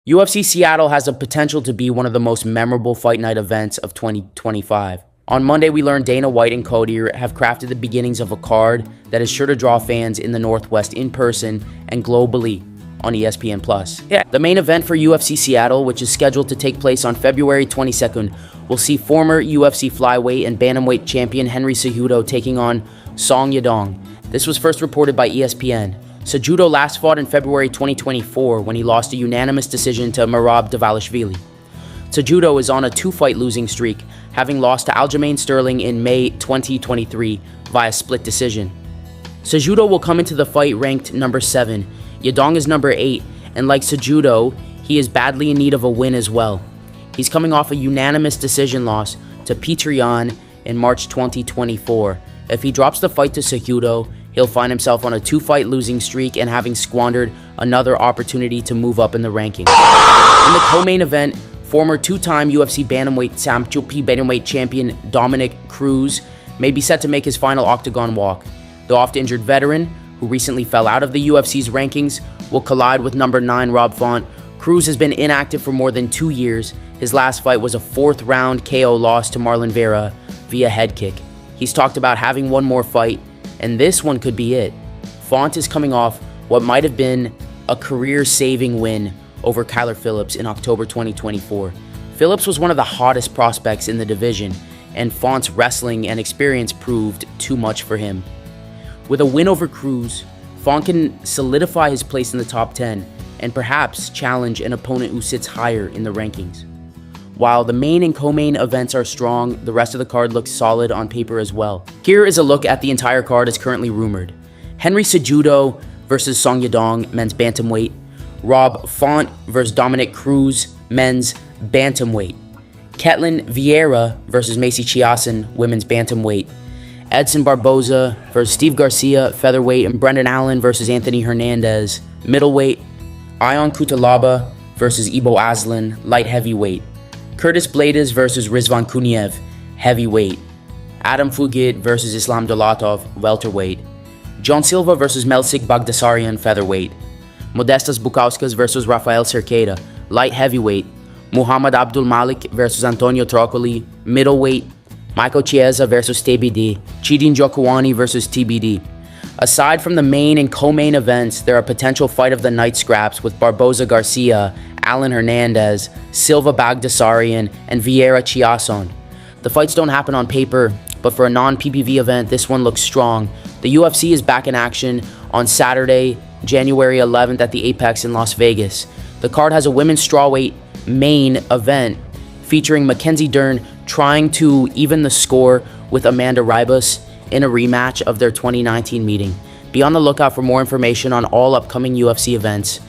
UFC Seattle has the potential to be one of the most memorable fight night events of 2025. On Monday, we learned Dana White and Cody have crafted the beginnings of a card that is sure to draw fans in the Northwest in person and globally on ESPN+. The main event for UFC Seattle, which is scheduled to take place on February 22nd, will see former UFC flyweight and bantamweight champion Henry Cejudo taking on Song Yadong. This was first reported by ESPN. Cejudo last fought in February 2024 when he lost a unanimous decision to Merab Dvalishvili. Cejudo is on a 2-fight losing streak, having lost to Aljamain Sterling in May 2023 via split decision. Cejudo will come into the fight ranked number 7. Yadong is number 8, and like Cejudo, he is badly in need of a win as well. He's coming off a unanimous decision loss to Petrian in March 2024. If he drops the fight to Cejudo, he'll find himself on a 2-fight losing streak and having squandered another opportunity to move up in the rankings. In the co-main event, former 2-time UFC bantamweight champion Dominick Cruz may be set to make his final octagon walk. The oft-injured veteran, who recently fell out of the UFC's rankings, will collide with number 9 Rob Font. Cruz has been inactive for more than 2 years. His last fight was a 4th-round KO loss to Marlon Vieira via head kick. He's talked about having one more fight, and this one could be it. Font is coming off what might have been a career-saving win over Kyler Phillips in October 2024. Phillips was one of the hottest prospects in the division, and Font's wrestling and experience proved too much for him. With a win over Cruz, Font can solidify his place in the top 10 and perhaps challenge an opponent who sits higher in the rankings. While the main and co-main events are strong, the rest of the card looks solid on paper as well. Here is a look at the entire card as currently rumored. Henry Cejudo versus Song Yadong, men's bantamweight. Rob Font versus Dominick Cruz, men's bantamweight. Ketlen Vieira versus Macy Chiasson, women's bantamweight. Edson Barboza versus Steve Garcia, featherweight, and Brendan Allen versus Anthony Hernandez, middleweight. Ion Cutelaba versus Ibo Aslan, light heavyweight. Curtis Blaydes versus Rizvan Kuniev, heavyweight. Adam Fugitt versus Islam Dulatov, welterweight. John Silva versus Melsik Baghdasaryan, featherweight. Modestas Bukauskas versus Rafael Cerqueira, light heavyweight. Muhammad Abdul Malik versus Antonio Trocoli, middleweight. Michael Chiesa versus TBD. Chidin Jokuani versus TBD. Aside from the main and co-main events, there are potential fight of the night scraps with Barboza Garcia, Alan Hernandez, Silva Baghdasaryan, and Vieira Chiasson. The fights don't happen on paper, but for a non-PPV event, this one looks strong. The UFC is back in action on Saturday, January 11th at the Apex in Las Vegas. The card has a women's strawweight main event featuring Mackenzie Dern trying to even the score with Amanda Ribas in a rematch of their 2019 meeting. Be on the lookout for more information on all upcoming UFC events.